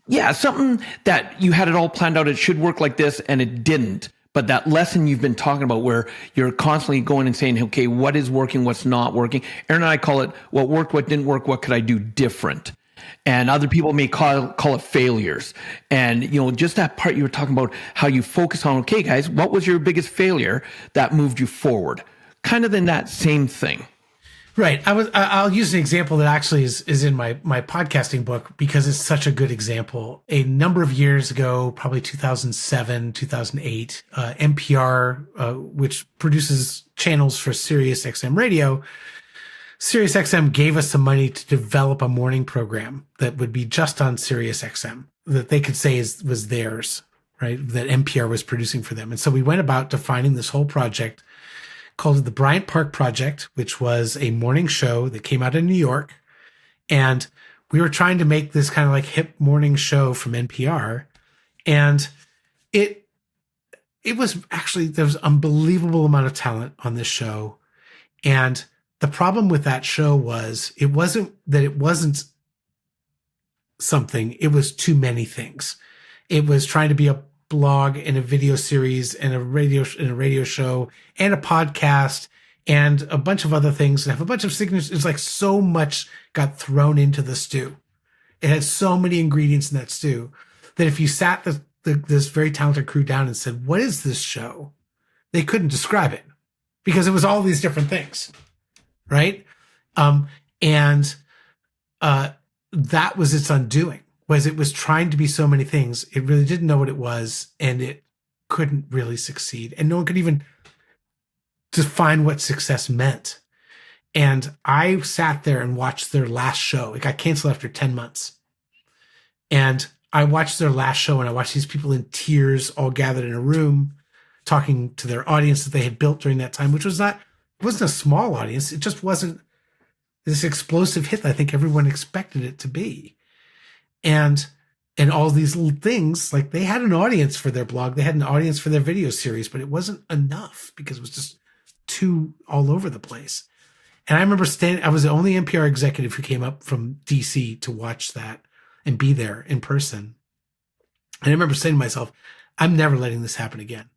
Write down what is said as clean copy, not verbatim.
Yeah, something that you had it all planned out. It should work like this, and it didn't. But that lesson you've been talking about, where you're constantly going and saying, okay, what is working, what's not working? Aaron and I call it what worked, what didn't work, what could I do different? And other people may call it failures. And, just that part you were talking about, how you focus on, okay, guys, what was your biggest failure that moved you forward? Kind of in that same thing. Right. I'll use an example that actually is in my podcasting book because it's such a good example. A number of years ago, probably 2007, 2008, NPR, which produces channels for SiriusXM radio, SiriusXM gave us some money to develop a morning program that would be just on SiriusXM that they could say was theirs, right? That NPR was producing for them. And so we went about defining this whole project, called it the Bryant Park Project, which was a morning show that came out in New York. And we were trying to make this kind of like hip morning show from NPR. And it was actually, there was unbelievable amount of talent on this show. And the problem with that show was it wasn't something, it was too many things. It was trying to be a blog and a video series and a radio show and a podcast and a bunch of other things and have a bunch of signatures. It's like so much got thrown into the stew. It had so many ingredients in that stew that if you sat this very talented crew down and said, what is this show? They couldn't describe it because it was all these different things. Right. And that was its undoing. Was it was trying to be so many things. It really didn't know what it was, and it couldn't really succeed. And no one could even define what success meant. And I sat there and watched their last show. It got canceled after 10 months. And I watched their last show, and I watched these people in tears all gathered in a room talking to their audience that they had built during that time, which wasn't a small audience. It just wasn't this explosive hit that I think everyone expected it to be. And all these little things, like they had an audience for their blog, they had an audience for their video series, but it wasn't enough because it was just too all over the place. And I remember I was the only NPR executive who came up from DC to watch that and be there in person. And I remember saying to myself, I'm never letting this happen again.